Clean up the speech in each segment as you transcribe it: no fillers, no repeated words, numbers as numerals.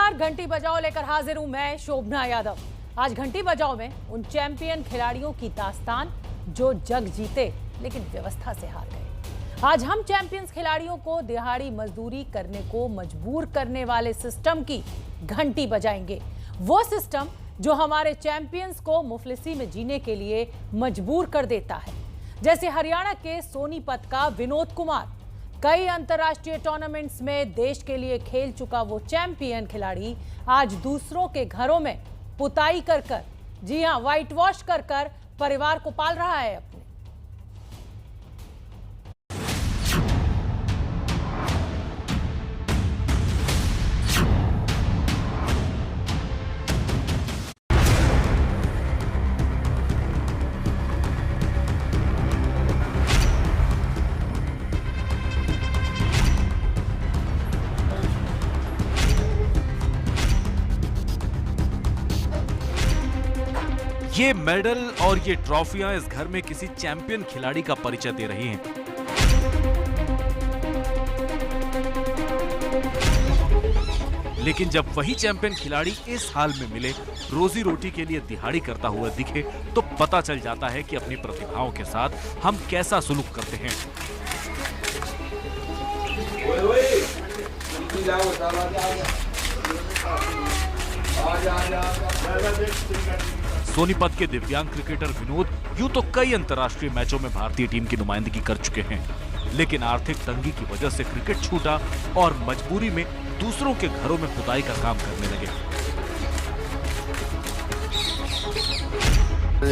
नमस्कार, घंटी बजाओ लेकर हाजिर हूं मैं शोभना यादव। आज घंटी बजाओ में उन चैंपियन खिलाड़ियों की दास्तान जो जग जीते लेकिन व्यवस्था से हार गए। आज हम चैंपियंस खिलाड़ियों को दिहाड़ी मजदूरी करने को मजबूर करने वाले सिस्टम की घंटी बजाएंगे। वो सिस्टम जो हमारे चैंपियंस को मुफलिसी में जीने के लिए मजबूर कर देता है। जैसे हरियाणा के सोनीपत का विनोद कुमार, कई अंतर्राष्ट्रीय टूर्नामेंट्स में देश के लिए खेल चुका वो चैंपियन खिलाड़ी आज दूसरों के घरों में पुताई कर कर, जी हां, व्हाइट वॉश कर कर परिवार को पाल रहा है अपने। ये मेडल और ये ट्रॉफियां इस घर में किसी चैंपियन खिलाड़ी का परिचय दे रही हैं। लेकिन जब वही चैंपियन खिलाड़ी इस हाल में मिले, रोजी रोटी के लिए दिहाड़ी करता हुआ दिखे, तो पता चल जाता है कि अपनी प्रतिभाओं के साथ हम कैसा सुलूक करते हैं। सोनीपत के दिव्यांग क्रिकेटर विनोद यूं तो कई अंतर्राष्ट्रीय मैचों में भारतीय टीम की नुमाइंदगी कर चुके हैं, लेकिन आर्थिक तंगी की वजह से क्रिकेट छूटा और मजबूरी में दूसरों के घरों में खुदाई का काम करने लगे।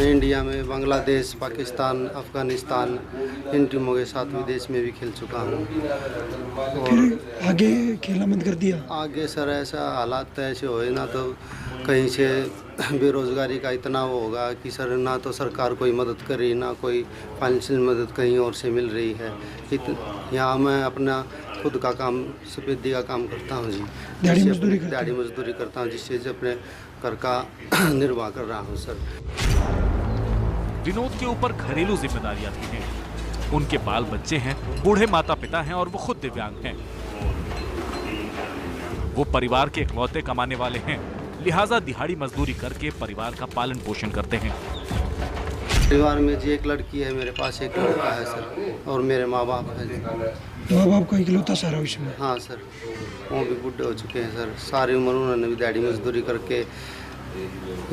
इंडिया में बांग्लादेश, पाकिस्तान, अफगानिस्तान इन टीमों के साथ विदेश में भी खेल चुका हूँ। और आगे खेलना बंद कर दिया? आगे सर ऐसा हालात ऐसे होए ना तो कहीं से बेरोजगारी का इतना वो होगा कि सर ना तो सरकार कोई मदद कर रही, ना कोई फाइनेंशियल मदद कहीं और से मिल रही है। यहाँ मैं अपना खुद का काम, सफेदी का काम करता हूँ जी, दिहाड़ी मजदूरी करता हूँ, जिससे अपने घर का निर्वाह कर रहा हूँ सर। विनोद के ऊपर घरेलू जिम्मेदारियां भी हैं। उनके बाल बच्चे हैं, बूढ़े माता पिता हैं और वो खुद दिव्यांग हैं। वो परिवार के इकलौते कमाने वाले हैं, लिहाजा दिहाड़ी मजदूरी करके परिवार का पालन पोषण करते हैं। परिवार में जी एक लड़की है, मेरे पास एक लड़का है सर, और मेरे माँ बाप है। माँ बाप का इकलौता सारा इसमें? हाँ सर, वो भी बूढ़े हो चुके हैं सर। सारी उम्र उन्होंने भी दिहाड़ी मजदूरी करके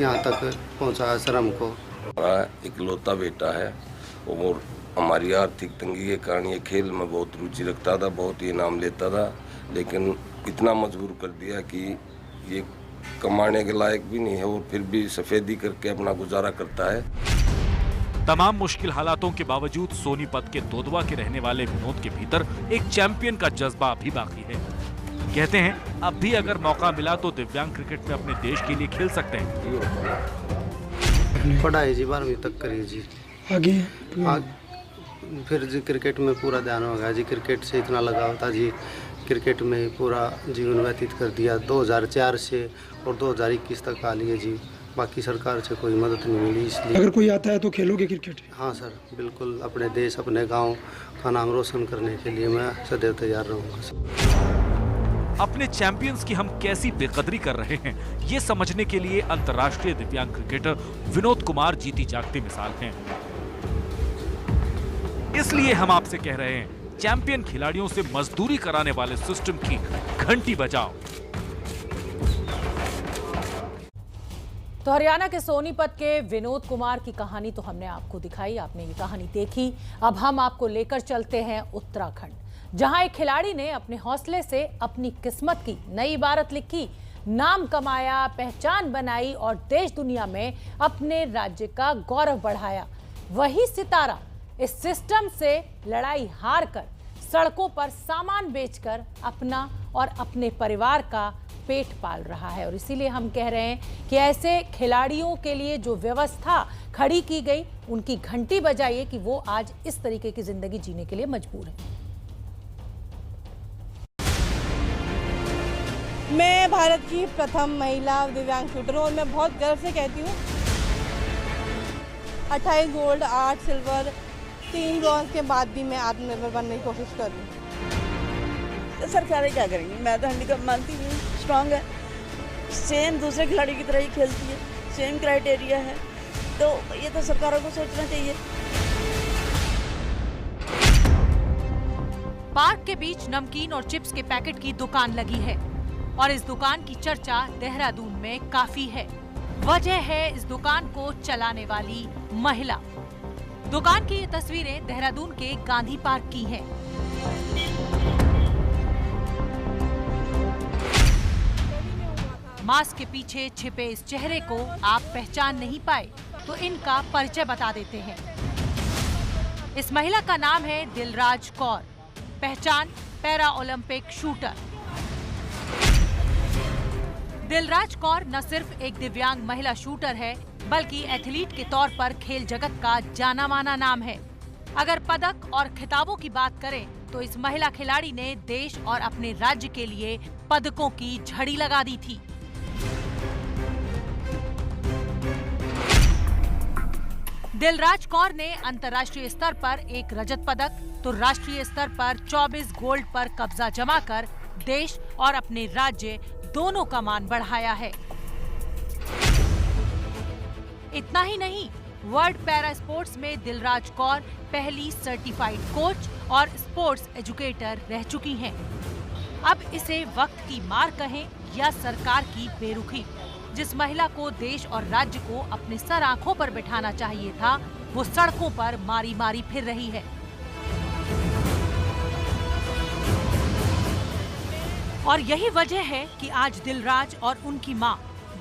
यहाँ तक पहुँचाया सर हमको। हमारा इकलौता बेटा है और हमारी आर्थिक तंगी के कारण ये खेल में बहुत रुचि रखता था, बहुत इनाम लेता था, लेकिन इतना मजबूर कर दिया कि ये कमाने के लायक भी नहीं है और फिर भी सफेदी करके अपना गुजारा करता है। तमाम मुश्किल हालातों के बावजूद सोनीपत के दोदवा के रहने वाले विनोद के भीतर एक चैंपियन का जज्बा अभी बाकी है। कहते हैं अब भी अगर मौका मिला तो दिव्यांग क्रिकेट में अपने देश के लिए खेल सकते हैं। पढ़ाई जी 12वीं तक करी जी। आगे फिर जी क्रिकेट में पूरा ध्यान हो गया जी। क्रिकेट से इतना लगाव था जी, क्रिकेट में ही पूरा जीवन व्यतीत कर दिया। 2004 से और 2021 तक आ लिए जी। बाकी सरकार से कोई मदद नहीं मिली, इसलिए। अगर कोई आता है तो खेलोगे क्रिकेट? हाँ सर, बिल्कुल। अपने देश, अपने गांव का नाम रोशन करने के लिए मैं सदैव तैयार रहूँगा। अपने चैंपियंस की हम कैसी बेकदरी कर रहे हैं, ये समझने के लिए अंतर्राष्ट्रीय दिव्यांग क्रिकेटर विनोद कुमार जीती जागती मिसाल हैं। इसलिए हम आपसे कह रहे हैं, चैंपियन खिलाड़ियों से मजदूरी कराने वाले सिस्टम की घंटी बजाओ। तो हरियाणा के सोनीपत के विनोद कुमार की कहानी तो हमने आपको दिखाई, आपने ये कहानी देखी। अब हम आपको लेकर चलते हैं उत्तराखंड, जहां एक खिलाड़ी ने अपने हौसले से अपनी किस्मत की नई इबारत लिखी, नाम कमाया, पहचान बनाई और देश दुनिया में अपने राज्य का गौरव बढ़ाया। वही सितारा इस सिस्टम से लड़ाई हार कर सड़कों पर सामान बेचकर अपना और अपने परिवार का पेट पाल रहा है। और इसीलिए हम कह रहे हैं कि ऐसे खिलाड़ियों के लिए जो व्यवस्था खड़ी की गई, उनकी घंटी बजाइए कि वो आज इस तरीके की जिंदगी जीने के लिए मजबूर है। मैं भारत की प्रथम महिला दिव्यांग शूटर हूँ और मैं बहुत गर्व से कहती हूँ 28 गोल्ड, 8 सिल्वर, 3 ब्रॉन्ज के बाद भी मैं आत्मनिर्भर बनने की कोशिश कर रही हूँ। सरकारें क्या करेंगी? मैं तो हैंडीकैप मानती हूँ, स्ट्रांग है, सेम दूसरे खिलाड़ी की तरह ही खेलती है, सेम क्राइटेरिया है, तो ये तो सरकारों को सोचना चाहिए। पार्क के बीच नमकीन और चिप्स के पैकेट की दुकान लगी है और इस दुकान की चर्चा देहरादून में काफी है। वजह है इस दुकान को चलाने वाली महिला। दुकान की ये तस्वीरें देहरादून के गांधी पार्क की हैं। मास्क के पीछे छिपे इस चेहरे को आप पहचान नहीं पाए तो इनका परिचय बता देते हैं। इस महिला का नाम है दिलराज कौर, पहचान para Olympic shooter. Dilraj Kaur न सिर्फ एक दिव्यांग महिला शूटर है बल्कि एथलीट के तौर पर खेल जगत का जाना माना नाम है। अगर पदक और खिताबों की बात करें तो इस महिला खिलाड़ी ने देश और अपने राज्य के लिए पदकों की झड़ी लगा दी थी। दिलराज कौर ने अंतर्राष्ट्रीय स्तर पर एक रजत पदक तो राष्ट्रीय स्तर पर 24 गोल्ड पर कब्जा जमाकर देश और अपने राज्य दोनों का मान बढ़ाया है। इतना ही नहीं, वर्ल्ड पैरा स्पोर्ट्स में दिलराज कौर पहली सर्टिफाइड कोच और स्पोर्ट्स एजुकेटर रह चुकी हैं। अब इसे वक्त की मार कहें या सरकार की बेरुखी, जिस महिला को देश और राज्य को अपने सर आंखों पर बिठाना चाहिए था, वो सड़कों पर मारी मारी फिर रही है। और यही वजह है कि आज दिलराज और उनकी मां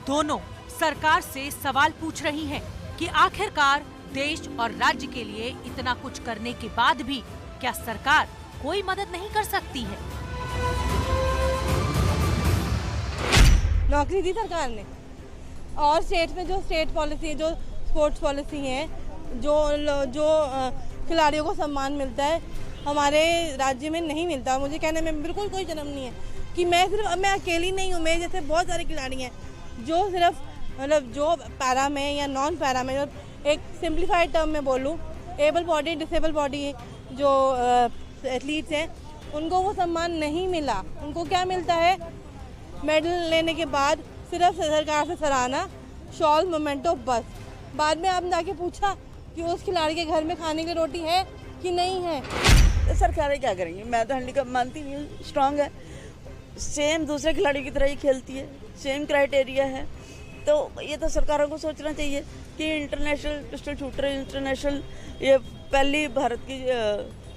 दोनों सरकार से सवाल पूछ रही हैं कि आखिरकार देश और राज्य के लिए इतना कुछ करने के बाद भी क्या सरकार कोई मदद नहीं कर सकती है? नौकरी दी सरकार ने और स्टेट में जो स्टेट पॉलिसी, जो स्पोर्ट्स पॉलिसी है, जो खिलाड़ियों को सम्मान मिलता है, हमारे राज्य में नहीं मिलता। मुझे कहने में बिल्कुल कोई जन्म नहीं है कि मैं अकेली नहीं हूँ। मेरे जैसे बहुत सारे खिलाड़ी हैं जो सिर्फ जो पैरा में या नॉन पैरा में, एक सिंप्लीफाइड टर्म में बोलूँ, एबल बॉडी, डिसेबल बॉडी जो एथलीट्स हैं, उनको वो सम्मान नहीं मिला। उनको क्या मिलता है? मेडल लेने के बाद सिर्फ सरकार से सराहना, शॉल, मोमेंटो, बस। बाद में आपने जाके पूछा कि उस खिलाड़ी के घर में खाने की रोटी है कि नहीं है। तो सरकारें क्या करेंगी? मैं तो हैंडीकैप मानती हूँ, स्ट्रांग है, सेम दूसरे खिलाड़ी की तरह ही खेलती है, सेम क्राइटेरिया है, तो ये तो सरकारों को सोचना चाहिए कि इंटरनेशनल पिस्टल शूटर, इंटरनेशनल, ये पहली भारत की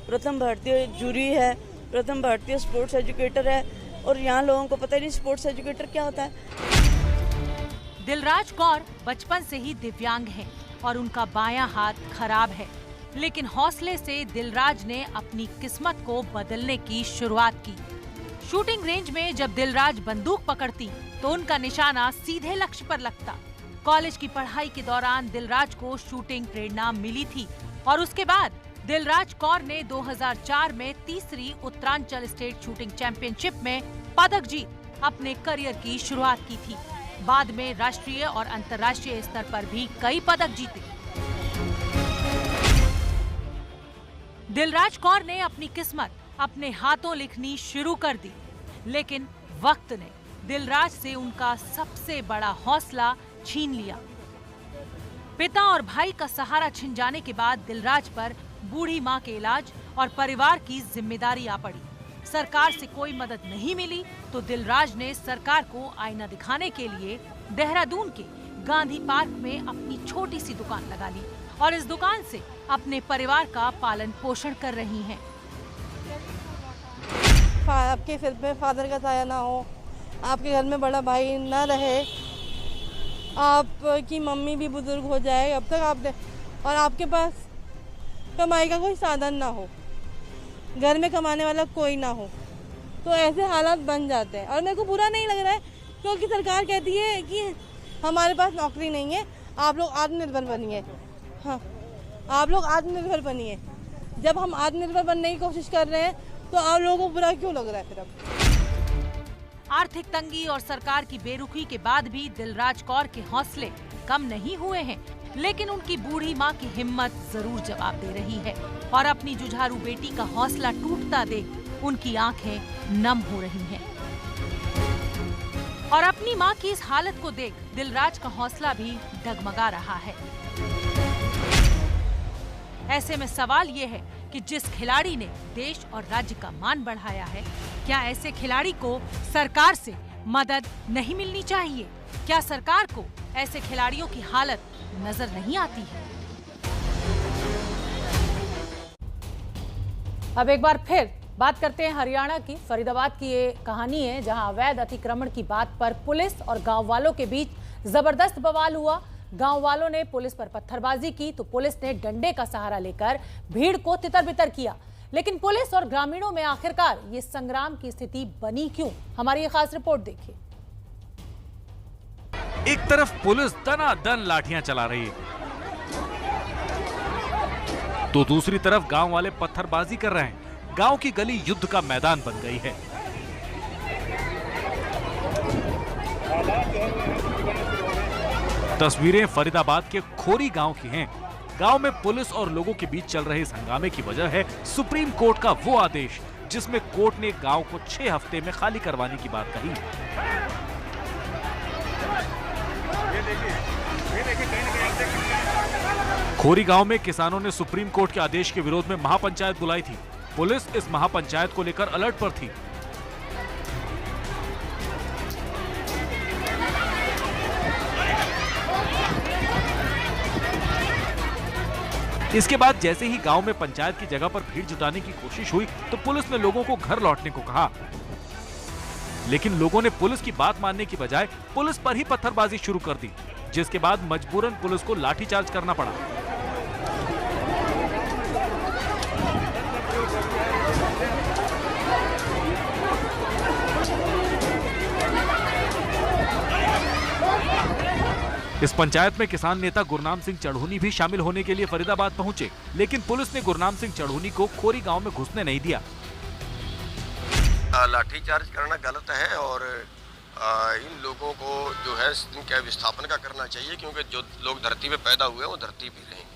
प्रथम भारतीय जूरी है, प्रथम भारतीय स्पोर्ट्स एजुकेटर है, और यहाँ लोगों को पता ही नहीं स्पोर्ट्स एजुकेटर क्या होता है। दिलराज कौर बचपन से ही दिव्यांग हैं और उनका बायां हाथ खराब है, लेकिन हौसले से दिलराज ने अपनी किस्मत को बदलने की शुरुआत की। शूटिंग रेंज में जब दिलराज बंदूक पकड़ती तो उनका निशाना सीधे लक्ष्य पर लगता। कॉलेज की पढ़ाई के दौरान दिलराज को शूटिंग प्रेरणा मिली थी और उसके बाद दिलराज कौर ने 2004 में तीसरी उत्तरांचल स्टेट शूटिंग चैंपियनशिप में पदक जीत अपने करियर की शुरुआत की थी। बाद में राष्ट्रीय और अंतर्राष्ट्रीय स्तर पर भी कई पदक जीते। दिलराज कौर ने अपनी किस्मत अपने हाथों लिखनी शुरू कर दी, लेकिन वक्त ने दिलराज से उनका सबसे बड़ा हौसला छीन लिया। पिता और भाई का सहारा छिन जाने के बाद दिलराज पर बूढ़ी मां के इलाज और परिवार की जिम्मेदारी आ पड़ी। सरकार से कोई मदद नहीं मिली तो दिलराज ने सरकार को आईना दिखाने के लिए देहरादून के गांधी पार्क में अपनी छोटी सी दुकान लगा ली और इस दुकान से अपने परिवार का पालन पोषण कर रही हैं। आपके सिर पे फादर का साया ना हो, आपके घर में बड़ा भाई ना रहे, आपकी मम्मी भी बुजुर्ग हो जाए, अब तक आपने, और आपके पास कमाई का कोई साधन ना हो, घर में कमाने वाला कोई ना हो, तो ऐसे हालात बन जाते हैं। और मेरे को बुरा नहीं लग रहा है क्योंकि सरकार कहती है कि हमारे पास नौकरी नहीं है, आप लोग आत्मनिर्भर बनिए। हाँ, आप लोग आत्मनिर्भर बनिए। जब हम आत्मनिर्भर बनने की कोशिश कर रहे हैं तो आप लोगों को बुरा क्यों लग रहा है फिर? अब आर्थिक तंगी और सरकार की बेरुखी के बाद भी दिलराज कौर के हौसले कम नहीं हुए हैं, लेकिन उनकी बूढ़ी मां की हिम्मत जरूर जवाब दे रही है और अपनी जुझारू बेटी का हौसला टूटता देख उनकी आंखें नम हो रही हैं। और अपनी मां की इस हालत को देख दिलराज का हौसला भी डगमगा रहा है। ऐसे में सवाल ये है कि जिस खिलाड़ी ने देश और राज्य का मान बढ़ाया है, क्या ऐसे खिलाड़ी को सरकार से मदद नहीं मिलनी चाहिए? क्या सरकार को ऐसे खिलाड़ियों की हालत नजर नहीं आती है? अब एक बार फिर बात करते हैं हरियाणा की। फरीदाबाद की ये कहानी है जहां अवैध अतिक्रमण की बात पर पुलिस और गांव वालों के बीच जबरदस्त बवाल हुआ। गांव वालों ने पुलिस पर पत्थरबाजी की तो पुलिस ने डंडे का सहारा लेकर भीड़ को तितर-बितर किया। लेकिन पुलिस और ग्रामीणों में आखिरकार ये संग्राम की स्थिति बनी क्यों? हमारी ये खास रिपोर्ट देखिए। एक तरफ पुलिस दनादन लाठियां चला रही है, तो दूसरी तरफ गांव वाले पत्थरबाजी कर रहे हैं। गांव की गली युद्ध का मैदान बन गई है। तस्वीरें फरीदाबाद के खोरी गांव की हैं। गांव में पुलिस और लोगों के बीच चल रहे इस हंगामे की वजह है सुप्रीम कोर्ट का वो आदेश जिसमें कोर्ट ने गांव को 6 हफ्ते में खाली करवाने की बात कही। खोरी गांव में किसानों ने सुप्रीम कोर्ट के आदेश के विरोध में महापंचायत बुलाई थी। पुलिस इस महापंचायत को लेकर अलर्ट पर थी। इसके बाद जैसे ही गांव में पंचायत की जगह पर भीड़ जुटाने की कोशिश हुई तो पुलिस ने लोगों को घर लौटने को कहा, लेकिन लोगों ने पुलिस की बात मानने की बजाय पुलिस पर ही पत्थरबाजी शुरू कर दी, जिसके बाद मजबूरन पुलिस को लाठीचार्ज करना पड़ा। इस पंचायत में किसान नेता गुरनाम सिंह चढ़ूनी भी शामिल होने के लिए फरीदाबाद पहुंचे, लेकिन पुलिस ने गुरनाम सिंह चढ़ूनी को खोरी गांव में घुसने नहीं दिया। लाठीचार्ज करना गलत है और इन लोगों को जो है इनके विस्थापन का करना चाहिए, क्योंकि जो लोग धरती पे पैदा हुए हैं वो धरती पे रहेंगे।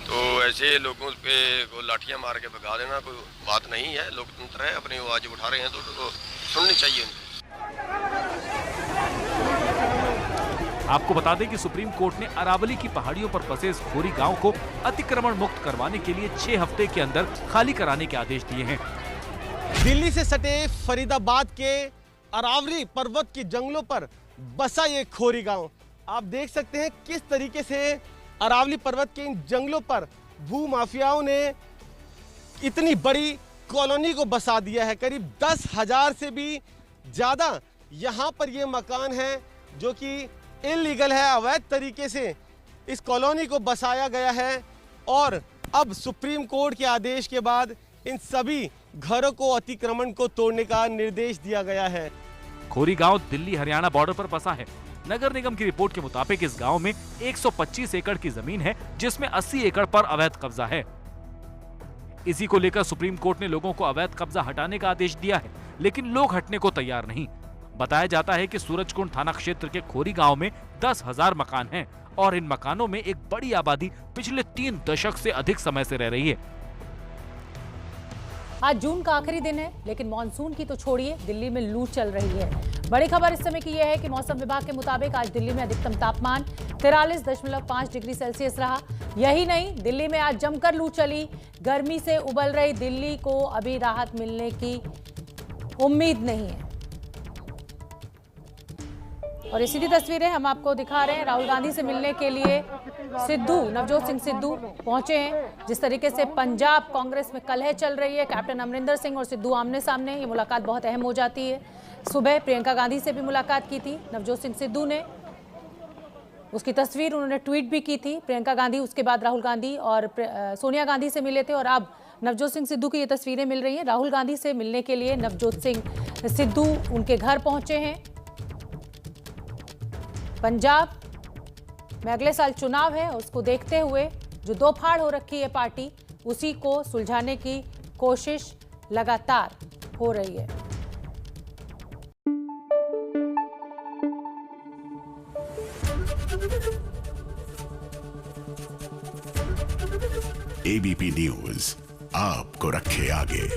तो ऐसे लोगों पे लाठियां मार के भगा देना कोई बात नहीं है। लोकतंत्र है, अपनी आवाज उठा रहे हैं तो सुननी चाहिए उनको। आपको बता दें कि सुप्रीम कोर्ट ने अरावली की पहाड़ियों पर बसे इस खोरी गांव को अतिक्रमण मुक्त करवाने के लिए 6 हफ्ते के अंदर खाली कराने के आदेश दिए हैं। दिल्ली से सटे फरीदाबाद के अरावली पर्वत के जंगलों पर बसा ये खोरी गांव। आप देख सकते हैं किस तरीके से अरावली पर्वत के इन जंगलों पर भू माफियाओं ने इतनी बड़ी कॉलोनी को बसा दिया है। करीब 10,000 से भी ज्यादा यहाँ पर ये मकान है जो कि इलीगल है, अवैध तरीके से इस कॉलोनी को बसाया गया है। और अब सुप्रीम कोर्ट के आदेश के बाद इन सभी घरों को अतिक्रमण को तोड़ने का निर्देश दिया गया है। खोरी गांव दिल्ली हरियाणा बॉर्डर पर बसा है। नगर निगम की रिपोर्ट के मुताबिक इस गांव में 125 एकड़ की जमीन है, जिसमें 80 एकड़ पर अवैध कब्जा है। इसी को लेकर सुप्रीम कोर्ट ने लोगों को अवैध कब्जा हटाने का आदेश दिया है, लेकिन लोग हटने को तैयार नहीं। बताया जाता है कि सूरजकुंड थाना क्षेत्र के खोरी गांव में 10,000 मकान हैं और इन मकानों में एक बड़ी आबादी पिछले 3 दशक से अधिक समय से रह रही है। आज जून का आखिरी दिन है, लेकिन मॉनसून की तो छोड़िए, दिल्ली में लू चल रही है। बड़ी खबर इस समय की यह है कि मौसम विभाग के मुताबिक आज दिल्ली में अधिकतम तापमान 43.5 डिग्री सेल्सियस रहा। यही नहीं, दिल्ली में आज जमकर लू चली। गर्मी से उबल रही दिल्ली को अभी राहत मिलने की उम्मीद नहीं है। और इसी तस्वीरें हम आपको दिखा रहे हैं। राहुल गांधी से मिलने के लिए नवजोत सिंह सिद्धू पहुंचे हैं। जिस तरीके से पंजाब कांग्रेस में कलह चल रही है, कैप्टन अमरिंदर सिंह और सिद्धू आमने सामने, ये मुलाकात बहुत अहम हो जाती है। सुबह प्रियंका गांधी से भी मुलाकात की थी नवजोत सिंह सिद्धू ने, उसकी तस्वीर उन्होंने ट्वीट भी की थी। प्रियंका गांधी, उसके बाद राहुल गांधी और सोनिया गांधी से मिले थे और अब नवजोत सिंह सिद्धू की ये तस्वीरें मिल रही हैं। राहुल गांधी से मिलने के लिए नवजोत सिंह सिद्धू उनके घर पहुंचे हैं। पंजाब में अगले साल चुनाव है, उसको देखते हुए जो दो फाड़ हो रखी है पार्टी, उसी को सुलझाने की कोशिश लगातार हो रही है। एबीपी न्यूज आपको रखे आगे।